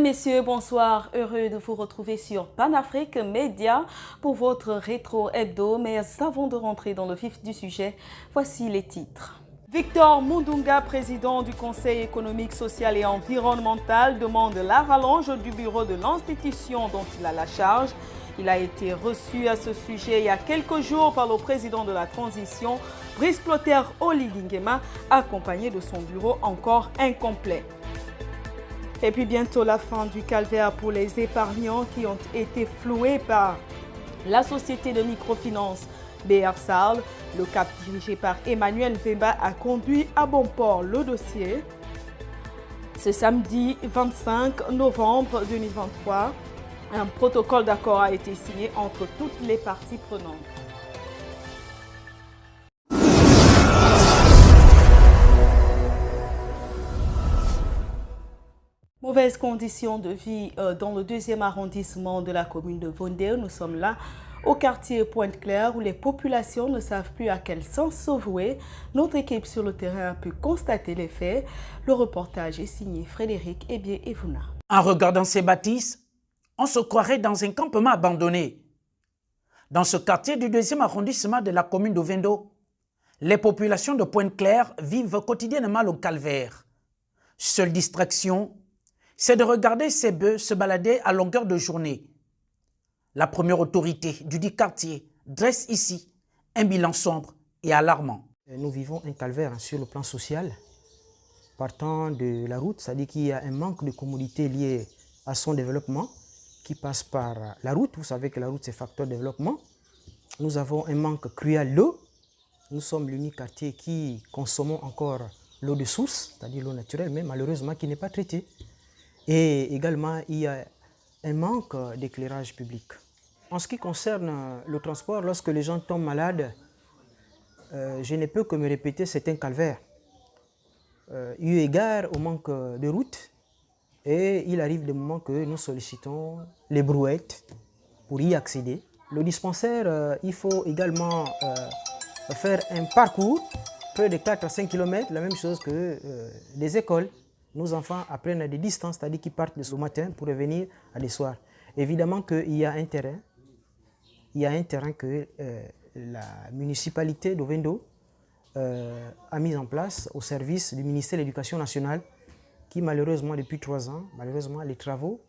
messieurs, bonsoir. Heureux de vous retrouver sur Panafrique Média pour votre rétro hebdo. Mais avant de rentrer dans le vif du sujet, voici les titres. Victor Mundunga, président du Conseil économique, social et environnemental, demande la rallonge du bureau de l'institution dont il a la charge. Il a été reçu à ce sujet il y a quelques jours par le président de la transition, Brice Clotaire Oligui Nguema, accompagné de son bureau encore incomplet. Et puis bientôt la fin du calvaire pour les épargnants qui ont été floués par la société de microfinance BR Sarl. Le CAP dirigé par Emmanuel Vemba a conduit à bon port le dossier. Ce samedi 25 novembre 2023, un protocole d'accord a été signé entre toutes les parties prenantes. Mauvaises conditions de vie dans le 2e arrondissement de la commune de Vondéo. Nous sommes là au quartier Pointe-Claire où les populations ne savent plus à quel sens se vouer. Notre équipe sur le terrain a pu constater les faits. Le reportage est signé Frédéric Evuna. En regardant ces bâtisses, on se croirait dans un campement abandonné. Dans ce quartier du 2e arrondissement de la commune de Vondéo, les populations de Pointe-Claire vivent quotidiennement le calvaire. Seule distraction, c'est de regarder ces bœufs se balader à longueur de journée. La première autorité du dit quartier dresse ici un bilan sombre et alarmant. Nous vivons un calvaire sur le plan social, partant de la route, c'est-à-dire qu'il y a un manque de commodité lié à son développement qui passe par la route. Vous savez que la route, c'est facteur de développement. Nous avons un manque cruel d'eau. Nous sommes l'unique quartier qui consommons encore l'eau de source, c'est-à-dire l'eau naturelle, mais malheureusement qui n'est pas traitée. Et également, il y a un manque d'éclairage public. En ce qui concerne le transport, lorsque les gens tombent malades, je ne peux que me répéter, c'est un calvaire. Eu égard au manque de route, et il arrive des moments que nous sollicitons les brouettes pour y accéder. Le dispensaire, il faut également faire un parcours, près de 4 à 5 km, la même chose que les écoles. Nos enfants apprennent à des distances, c'est-à-dire qu'ils partent le matin pour revenir à des soirs. Évidemment qu'il y a un terrain, que la municipalité de Vondéo a mis en place au service du ministère de l'Éducation nationale, qui malheureusement depuis 3 ans, les travaux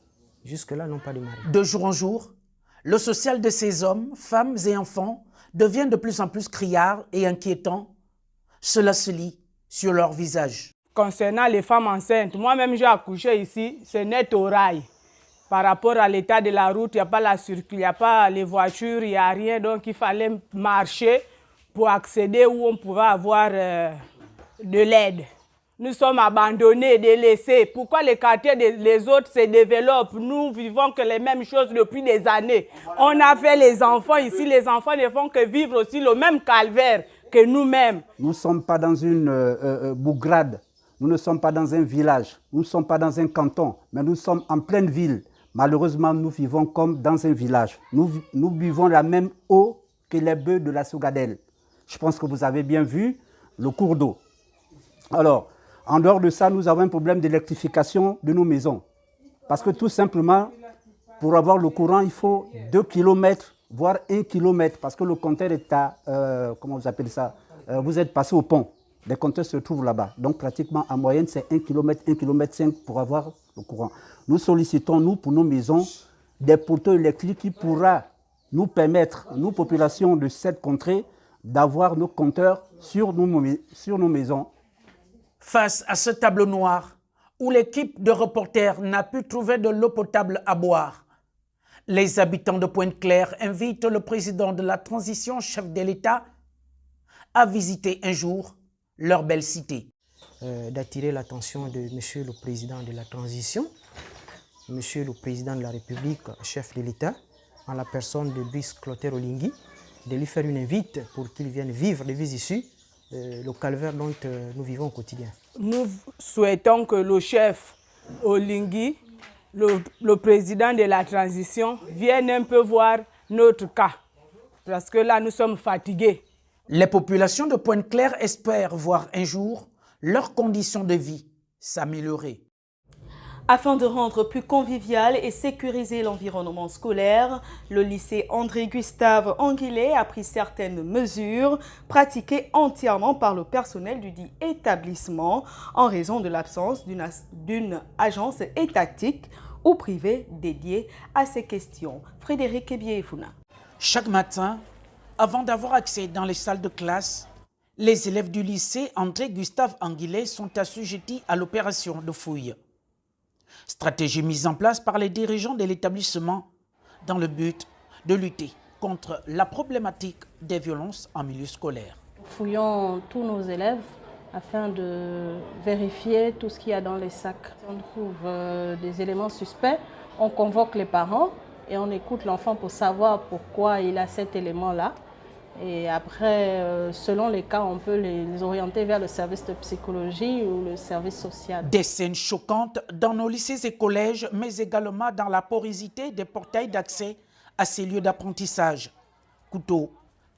jusque-là n'ont pas démarré. De jour en jour, le social de ces hommes, femmes et enfants devient de plus en plus criard et inquiétant. Cela se lit sur leur visage. Concernant les femmes enceintes, moi-même j'ai accouché ici, c'est net au rail. Par rapport à l'état de la route, il n'y a pas la circulation, il n'y a pas les voitures, il n'y a rien. Donc il fallait marcher pour accéder où on pouvait avoir de l'aide. Nous sommes abandonnés, délaissés. Pourquoi les quartiers les autres se développent? Nous vivons que les mêmes choses depuis des années. On a fait les enfants ici, les enfants ne font que vivre aussi le même calvaire que nous-mêmes. Nous ne sommes pas dans une bougrade. Nous ne sommes pas dans un village, nous ne sommes pas dans un canton, mais nous sommes en pleine ville. Malheureusement, nous vivons comme dans un village. Nous buvons la même eau que les bœufs de la Sougadelle. Je pense que vous avez bien vu le cours d'eau. Alors, en dehors de ça, nous avons un problème d'électrification de nos maisons. Parce que tout simplement, pour avoir le courant, il faut 2 km, voire 1 km, parce que le compteur est à, comment vous appelez ça, vous êtes passé au pont. Les compteurs se trouvent là-bas. Donc, pratiquement, en moyenne, c'est 1 km, 1 km 5 pour avoir le courant. Nous sollicitons, nous, pour nos maisons, des poteaux électriques qui pourra nous permettre, nous, populations de cette contrée, d'avoir nos compteurs sur nos maisons. Face à ce tableau noir, où l'équipe de reporters n'a pu trouver de l'eau potable à boire, les habitants de Pointe-Claire invitent le président de la transition, chef de l'État, à visiter un jour leur belle cité. D'attirer l'attention de Monsieur le Président de la Transition, Monsieur le Président de la République, chef de l'État, en la personne de Brice Clotaire Oligui, de lui faire une invite pour qu'il vienne vivre de vies issues le calvaire dont nous vivons au quotidien. Nous souhaitons que le chef Oligui, le président de la transition, vienne un peu voir notre cas, parce que là nous sommes fatigués. Les populations de Pointe-Claire espèrent voir un jour leurs conditions de vie s'améliorer. Afin de rendre plus convivial et sécuriser l'environnement scolaire, le lycée André-Gustave Anguillet a pris certaines mesures pratiquées entièrement par le personnel du dit établissement en raison de l'absence d'une agence étatique ou privée dédiée à ces questions. Frédéric Ebiefuna. Chaque matin, avant d'avoir accès dans les salles de classe, les élèves du lycée André-Gustave Anguillet sont assujettis à l'opération de fouille. Stratégie mise en place par les dirigeants de l'établissement dans le but de lutter contre la problématique des violences en milieu scolaire. Nous fouillons tous nos élèves afin de vérifier tout ce qu'il y a dans les sacs. Si on trouve des éléments suspects, on convoque les parents et on écoute l'enfant pour savoir pourquoi il a cet élément-là. Et après, selon les cas, on peut les orienter vers le service de psychologie ou le service social. Des scènes choquantes dans nos lycées et collèges, mais également dans la porosité des portails d'accès à ces lieux d'apprentissage. Couteaux,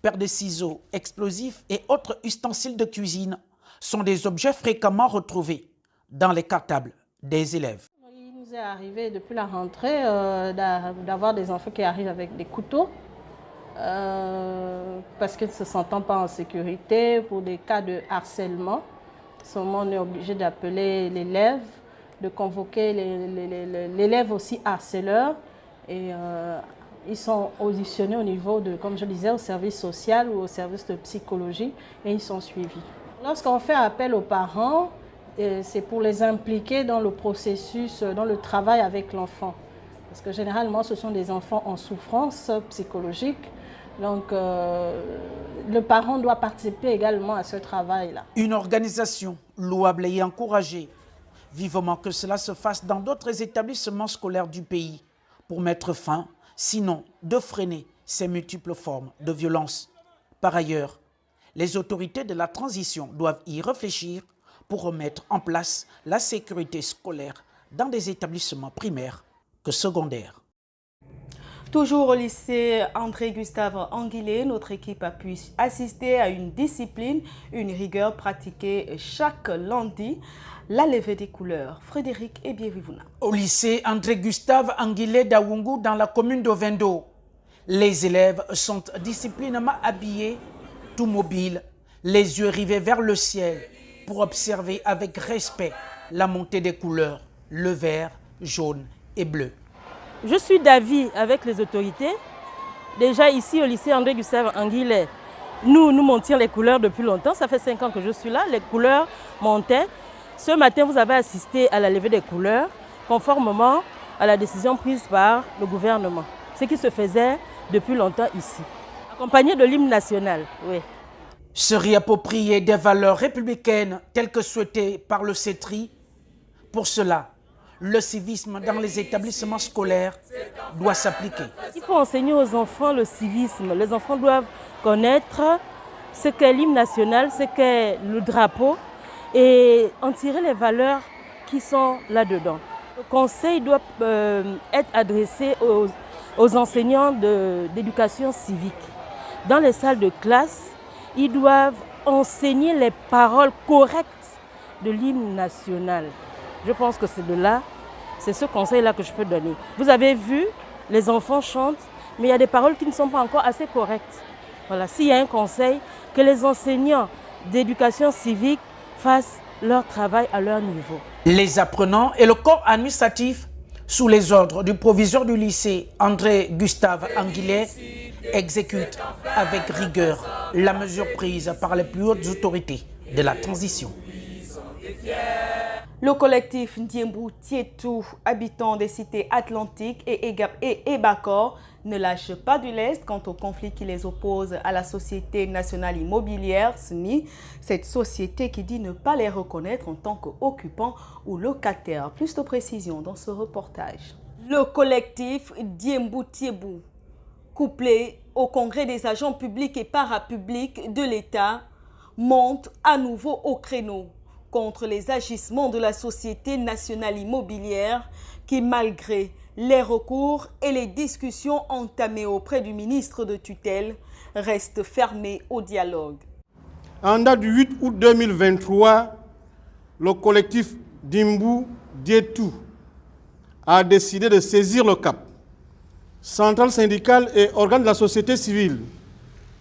paires de ciseaux, explosifs et autres ustensiles de cuisine sont des objets fréquemment retrouvés dans les cartables des élèves. Il nous est arrivé depuis la rentrée d'avoir des enfants qui arrivent avec des couteaux. Parce qu'ils ne se sentent pas en sécurité, pour des cas de harcèlement. Seulement, on est obligé d'appeler l'élève, de convoquer l'élève aussi harceleur. Et ils sont auditionnés au niveau de, comme je disais, au service social ou au service de psychologie et ils sont suivis. Lorsqu'on fait appel aux parents, c'est pour les impliquer dans le processus, dans le travail avec l'enfant. Parce que généralement, ce sont des enfants en souffrance psychologique. Donc, le parent doit participer également à ce travail-là. Une organisation louable et encouragée. Vivement que cela se fasse dans d'autres établissements scolaires du pays pour mettre fin, sinon de freiner ces multiples formes de violence. Par ailleurs, les autorités de la transition doivent y réfléchir pour remettre en place la sécurité scolaire dans des établissements primaires que secondaires. Toujours au lycée André-Gustave Anguillet, notre équipe a pu assister à une discipline, une rigueur pratiquée chaque lundi, la levée des couleurs. Frédéric Ebiefuna. Au lycée André-Gustave Anguillet d'Awungu, dans la commune d'Ovendo, les élèves sont disciplinément habillés, tout mobiles, les yeux rivés vers le ciel, pour observer avec respect la montée des couleurs, le vert, jaune et bleu. Je suis d'avis avec les autorités. Déjà ici au lycée André-Gustave Anguillet, nous montions les couleurs depuis longtemps. Ça fait 5 ans que je suis là, les couleurs montaient. Ce matin, vous avez assisté à la levée des couleurs, conformément à la décision prise par le gouvernement. Ce qui se faisait depuis longtemps ici, accompagné de l'hymne national. Oui. Se réapproprier des valeurs républicaines telles que souhaitées par le CETRI. Pour cela, le civisme dans les établissements scolaires doit s'appliquer. Il faut enseigner aux enfants le civisme. Les enfants doivent connaître ce qu'est l'hymne national, ce qu'est le drapeau et en tirer les valeurs qui sont là-dedans. Le conseil doit être adressé aux enseignants d'éducation civique. Dans les salles de classe, ils doivent enseigner les paroles correctes de l'hymne national. Je pense que c'est ce conseil-là que je peux donner. Vous avez vu, les enfants chantent, mais il y a des paroles qui ne sont pas encore assez correctes. Voilà, s'il y a un conseil, que les enseignants d'éducation civique fassent leur travail à leur niveau. Les apprenants et le corps administratif, sous les ordres du proviseur du lycée André-Gustave Anguillet, exécutent avec rigueur la mesure prise par les plus hautes autorités de la transition. Le collectif Ndiembu Tietou, habitant des cités Atlantiques et Ebakor, ne lâche pas du lest quant au conflit qui les oppose à la Société nationale immobilière, SNI, cette société qui dit ne pas les reconnaître en tant qu'occupants ou locataires. Plus de précisions dans ce reportage. Le collectif Ndiembu Tietou, couplé au Congrès des agents publics et parapublics de l'État, monte à nouveau au créneau contre les agissements de la Société nationale immobilière qui, malgré les recours et les discussions entamées auprès du ministre de tutelle, reste fermée au dialogue. En date du 8 août 2023, le collectif Ndiembu Tietou a décidé de saisir le CAP, centrale syndicale et organe de la société civile,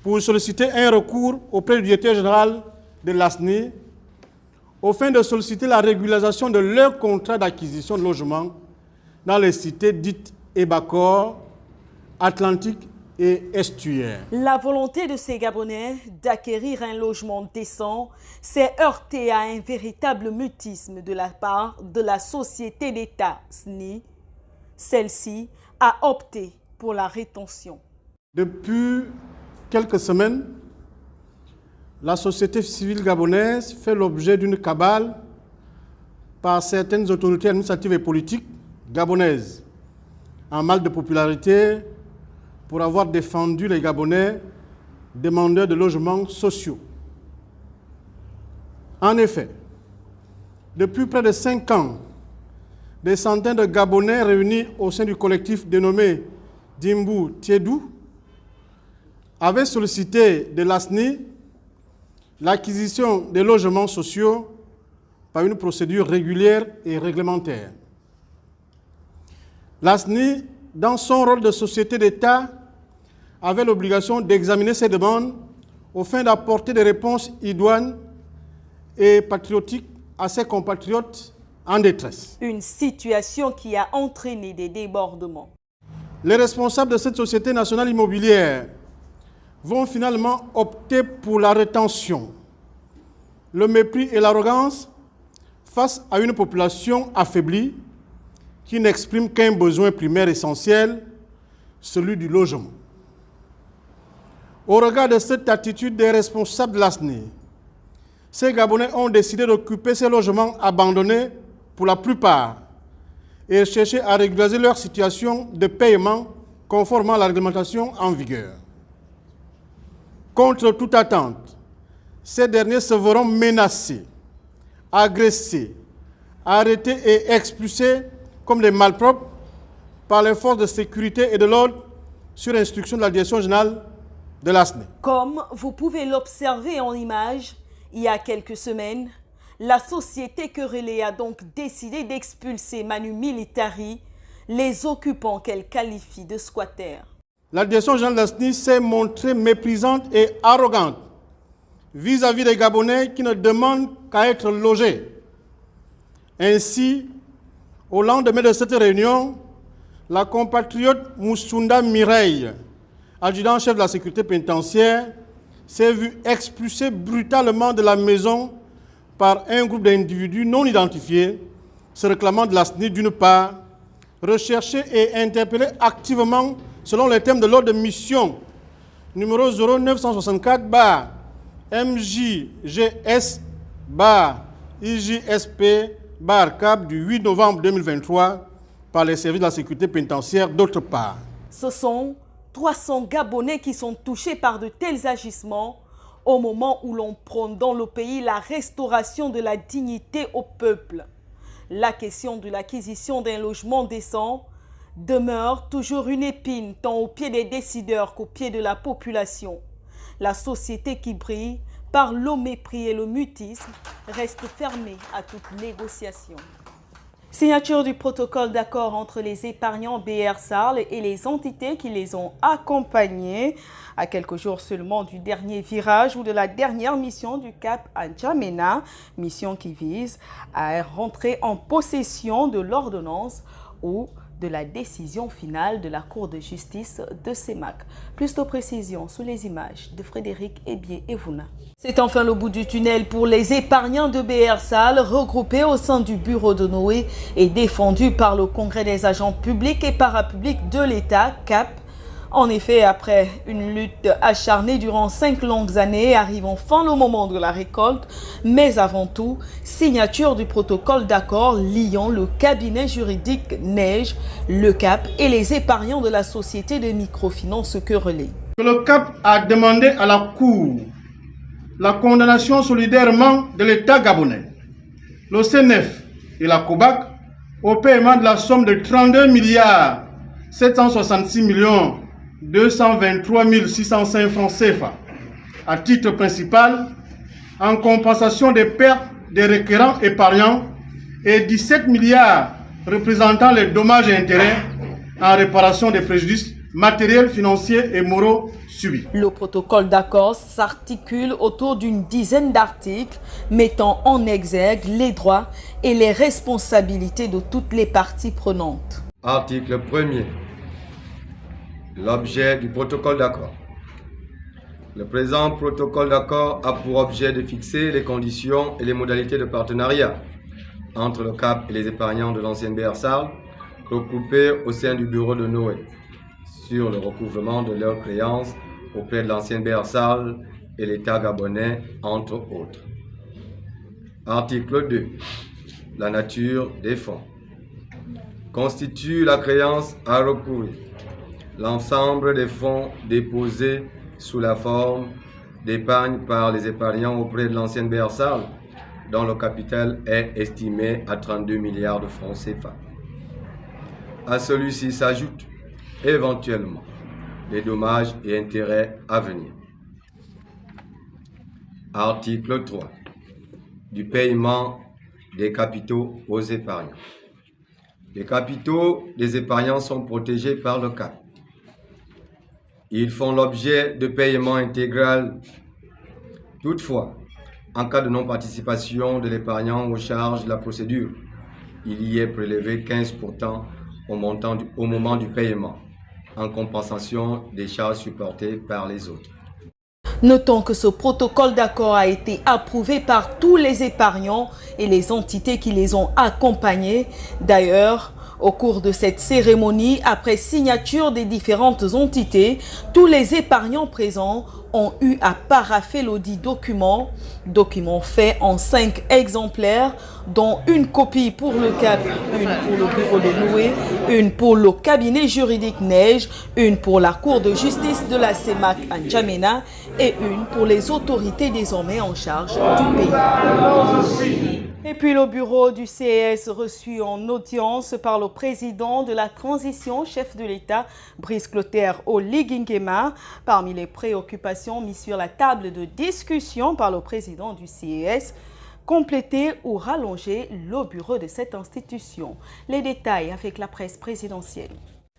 pour solliciter un recours auprès du directeur général de l'ASNI, au fin de solliciter la régularisation de leur contrat d'acquisition de logement dans les cités dites Ébacor, Atlantique et Estuaire. La volonté de ces Gabonais d'acquérir un logement décent s'est heurtée à un véritable mutisme de la part de la société d'État SNI. Celle-ci a opté pour la rétention. Depuis quelques semaines, la société civile gabonaise fait l'objet d'une cabale par certaines autorités administratives et politiques gabonaises en mal de popularité pour avoir défendu les Gabonais demandeurs de logements sociaux. En effet, depuis près de 5 ans, des centaines de Gabonais réunis au sein du collectif dénommé Dimbu Tiedou avaient sollicité de l'ASNI l'acquisition des logements sociaux par une procédure régulière et réglementaire. L'ASNI, dans son rôle de société d'État, avait l'obligation d'examiner ces demandes au fin d'apporter des réponses idoines et patriotiques à ses compatriotes en détresse. Une situation qui a entraîné des débordements. Les responsables de cette société nationale immobilière vont finalement opter pour la rétention, le mépris et l'arrogance face à une population affaiblie qui n'exprime qu'un besoin primaire essentiel, celui du logement. Au regard de cette attitude des responsables de l'ASNI, ces Gabonais ont décidé d'occuper ces logements abandonnés pour la plupart et chercher à régulariser leur situation de paiement conformément à la réglementation en vigueur. Contre toute attente, ces derniers se verront menacés, agressés, arrêtés et expulsés comme des malpropres par les forces de sécurité et de l'ordre sur instruction de la direction générale de l'ASNI. Comme vous pouvez l'observer en image, il y a quelques semaines, la société querellée a donc décidé d'expulser Manu Militari, les occupants qu'elle qualifie de squatters. La direction générale de l'ASNI s'est montrée méprisante et arrogante vis-à-vis des Gabonais qui ne demandent qu'à être logés. Ainsi, au lendemain de cette réunion, la compatriote Moussunda Mireille, adjudant-chef de la sécurité pénitentiaire, s'est vue expulsée brutalement de la maison par un groupe d'individus non identifiés, se réclamant de l'ASNI d'une part, recherchés et interpellés activement selon les thèmes de l'ordre de mission numéro 0964-MJGS-IJSP-CAP du 8 novembre 2023 par les services de la sécurité pénitentiaire d'autre part. Ce sont 300 Gabonais qui sont touchés par de tels agissements au moment où l'on prône dans le pays la restauration de la dignité au peuple. La question de l'acquisition d'un logement décent demeure toujours une épine tant au pied des décideurs qu'au pied de la population. La société qui brille par le mépris et le mutisme reste fermée à toute négociation. Signature du protocole d'accord entre les épargnants BR Sarl et les entités qui les ont accompagnés à quelques jours seulement du dernier virage ou de la dernière mission du Cap à N'Djamena, mission qui vise à rentrer en possession de l'ordonnance ou de la décision finale de la Cour de justice de Semac. Plus de précisions sous les images de Frédéric Ebié-Evuna. C'est enfin le bout du tunnel pour les épargnants de BR Sarl regroupés au sein du bureau de Noé et défendus par le Congrès des agents publics et parapublics de l'État, CAP. En effet, après une lutte acharnée durant 5 longues années, arrive enfin le moment de la récolte, mais avant tout, signature du protocole d'accord liant le cabinet juridique Neige, le CAP et les épargnants de la société de microfinance querellée. Le CAP a demandé à la Cour la condamnation solidairement de l'État gabonais, le CNF et la COBAC au paiement de la somme de 32 milliards 766 millions 223 605 francs CFA à titre principal en compensation des pertes des requérants épargnants et 17 milliards représentant les dommages et intérêts en réparation des préjudices matériels, financiers et moraux subis. Le protocole d'accord s'articule autour d'une dizaine d'articles mettant en exergue les droits et les responsabilités de toutes les parties prenantes. Article 1er. L'objet du protocole d'accord. Le présent protocole d'accord a pour objet de fixer les conditions et les modalités de partenariat entre le CAP et les épargnants de l'ancienne BR-SARL, regroupés au sein du bureau de Noé, sur le recouvrement de leurs créances auprès de l'ancienne BR-SARL et l'État gabonais, entre autres. Article 2. La nature des fonds. Constitue la créance à recourir l'ensemble des fonds déposés sous la forme d'épargne par les épargnants auprès de l'ancienne BR-SARL, dont le capital est estimé à 32 milliards de francs CFA. À celui-ci s'ajoutent éventuellement les dommages et intérêts à venir. Article 3. Du paiement des capitaux aux épargnants. Les capitaux des épargnants sont protégés par le CAP. Ils font l'objet de paiement intégral. Toutefois, en cas de non-participation de l'épargnant aux charges de la procédure, il y est prélevé 15% au moment du paiement, en compensation des charges supportées par les autres. Notons que ce protocole d'accord a été approuvé par tous les épargnants et les entités qui les ont accompagnés. D'ailleurs, au cours de cette cérémonie, après signature des différentes entités, tous les épargnants présents ont eu à parapher l'audit document fait en 5 exemplaires, dont une copie pour le CAP, une pour le bureau de Noé, une pour le cabinet juridique Neige, une pour la Cour de justice de la CEMAC à N'Djamena et une pour les autorités désormais en charge du pays. Et puis le bureau du CES reçu en audience par le président de la transition, chef de l'État, Brice Clotaire Oligui Nguema. Parmi les préoccupations mises sur la table de discussion par le président du CES, compléter ou rallonger le bureau de cette institution. Les détails avec la presse présidentielle.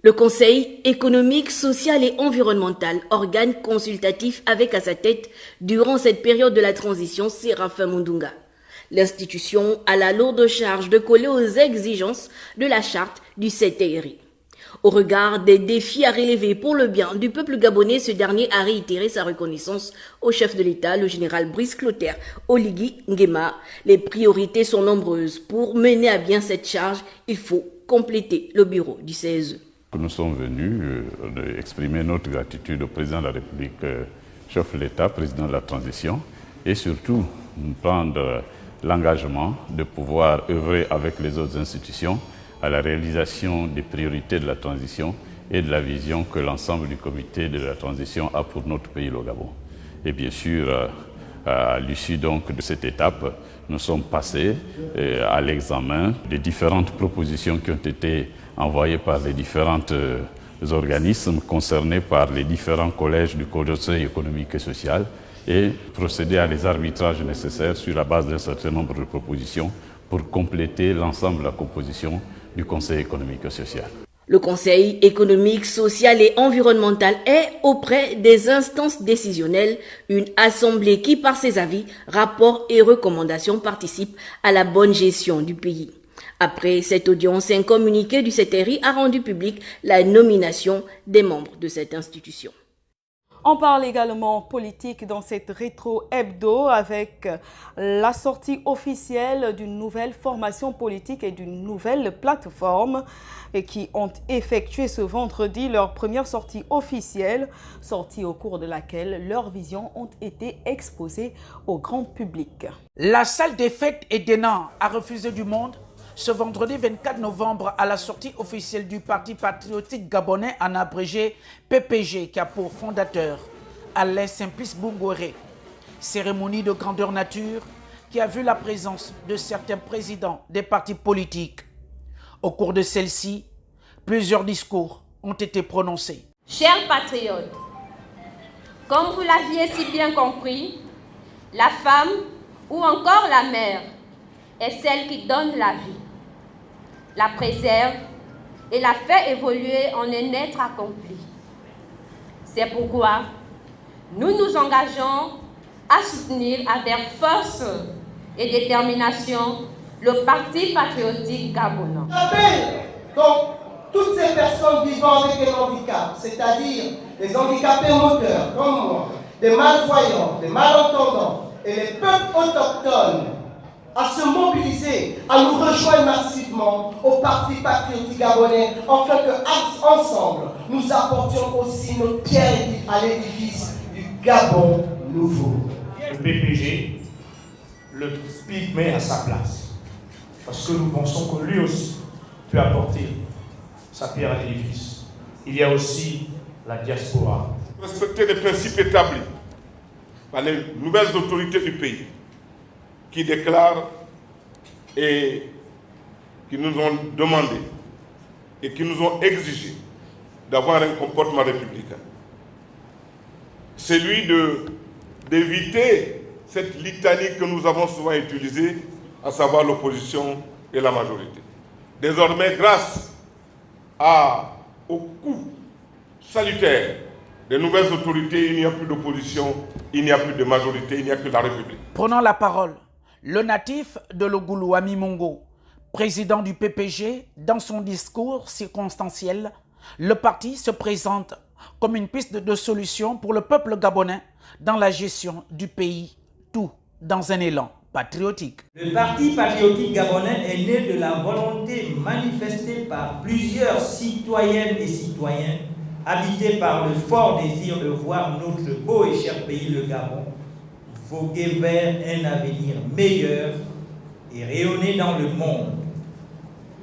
Le Conseil économique, social et environnemental, organe consultatif avec à sa tête, durant cette période de la transition, Séraphin Mundunga. L'institution a la lourde charge de coller aux exigences de la charte du CTRI. Au regard des défis à relever pour le bien du peuple gabonais, ce dernier a réitéré sa reconnaissance au chef de l'État, le général Brice Clotaire Oligui Nguema. Les priorités sont nombreuses. Pour mener à bien cette charge, il faut compléter le bureau du CESE. Nous sommes venus exprimer notre gratitude au président de la République, chef de l'État, président de la transition, et surtout prendre l'engagement de pouvoir œuvrer avec les autres institutions à la réalisation des priorités de la transition et de la vision que l'ensemble du comité de la transition a pour notre pays, le Gabon. Et bien sûr, à l'issue donc de cette étape, nous sommes passés à l'examen des différentes propositions qui ont été envoyées par les différents organismes concernés par les différents collèges du Conseil économique et social, et procéder à les arbitrages nécessaires sur la base d'un certain nombre de propositions pour compléter l'ensemble de la composition du Conseil économique et social. Le Conseil économique, social et environnemental est, auprès des instances décisionnelles, une assemblée qui, par ses avis, rapports et recommandations, participe à la bonne gestion du pays. Après cette audience, un communiqué du CTRI a rendu public la nomination des membres de cette institution. On parle également politique dans cette rétro-hebdo avec la sortie officielle d'une nouvelle formation politique et d'une nouvelle plateforme qui ont effectué ce vendredi leur première sortie officielle, sortie au cours de laquelle leurs visions ont été exposées au grand public. La salle des fêtes Edenan a refusé du monde ce vendredi 24 novembre à la sortie officielle du Parti patriotique gabonais en abrégé PPG qui a pour fondateur Alain Simplice Bungoré. Cérémonie de grandeur nature qui a vu la présence de certains présidents des partis politiques. Au cours de celle-ci, plusieurs discours ont été prononcés. Chers patriotes, comme vous l'aviez si bien compris, la femme ou encore la mère est celle qui donne la vie. la préserve et la fait évoluer en un être accompli. C'est pourquoi nous nous engageons à soutenir avec force et détermination le Parti patriotique gabonais. J'appelle donc toutes ces personnes vivant avec un handicap, c'est-à-dire les handicapés moteurs comme moi, des malvoyants, des malentendants et les peuples autochtones, à se mobiliser, à nous rejoindre massivement au Parti patriotique gabonais, afin que ensemble nous apportions aussi notre pierre à l'édifice du Gabon nouveau. Le PPG, le pygmée à sa place, parce que nous pensons que lui aussi peut apporter sa pierre à l'édifice. Il y a aussi la diaspora. Respecter les principes établis par les nouvelles autorités du pays qui déclarent et qui nous ont demandé et qui nous ont exigé d'avoir un comportement républicain. C'est lui d'éviter cette litanie que nous avons souvent utilisée, à savoir l'opposition et la majorité. Désormais, grâce au coup salutaire des nouvelles autorités, il n'y a plus d'opposition, il n'y a plus de majorité, il n'y a que la République. Prenant la parole, le natif de Logulu, Ami Mongo, président du PPG, dans son discours circonstanciel, le parti se présente comme une piste de solution pour le peuple gabonais dans la gestion du pays, tout dans un élan patriotique. Le Parti patriotique gabonais est né de la volonté manifestée par plusieurs citoyennes et citoyens habités par le fort désir de voir notre beau et cher pays, le Gabon, voguer vers un avenir meilleur et rayonner dans le monde,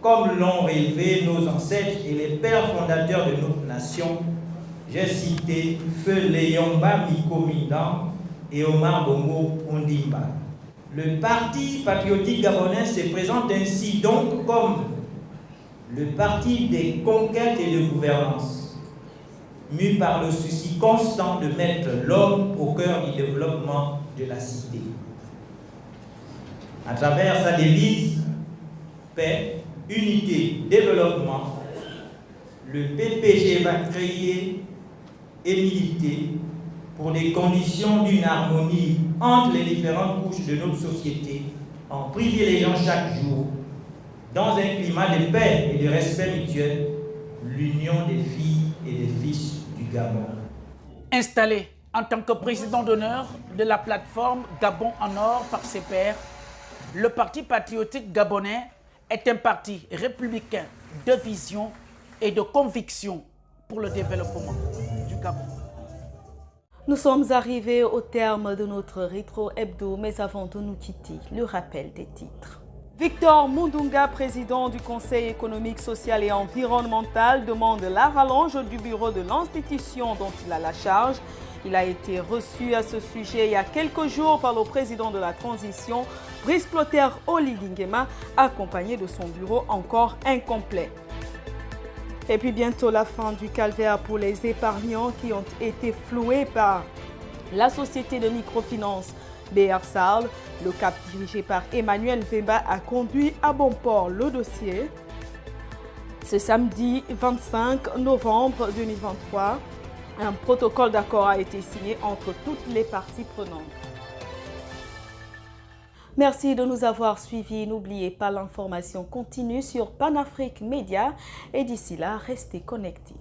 comme l'ont rêvé nos ancêtres et les pères fondateurs de notre nation. J'ai cité Feu Léomba Mikomindan et Omar Bongo Ondimba. Le Parti patriotique gabonais se présente ainsi donc comme le parti des conquêtes et de gouvernance, mu par le souci constant de mettre l'homme au cœur du développement de la cité. À travers sa devise paix, unité, développement, le PPG va créer et militer pour des conditions d'une harmonie entre les différentes couches de notre société, en privilégiant chaque jour, dans un climat de paix et de respect mutuel, l'union des filles et des fils du Gabon. Installé en tant que président d'honneur de la plateforme Gabon en Or par ses pairs, le Parti patriotique gabonais est un parti républicain de vision et de conviction pour le développement du Gabon. Nous sommes arrivés au terme de notre rétro hebdo, mais avant de nous quitter, le rappel des titres. Victor Mundunga, président du Conseil économique, social et environnemental, demande la rallonge du bureau de l'institution dont il a la charge. Il a été reçu à ce sujet il y a quelques jours par le président de la transition, Brice Clotaire Oligingema, accompagné de son bureau encore incomplet. Et puis bientôt la fin du calvaire pour les épargnants qui ont été floués par la société de microfinance BR-SARL. Le CAP dirigé par Emmanuel Vemba a conduit à bon port le dossier. Ce samedi 25 novembre 2023, un protocole d'accord a été signé entre toutes les parties prenantes. Merci de nous avoir suivis. N'oubliez pas, l'information continue sur Panafrique Média et d'ici là, restez connectés.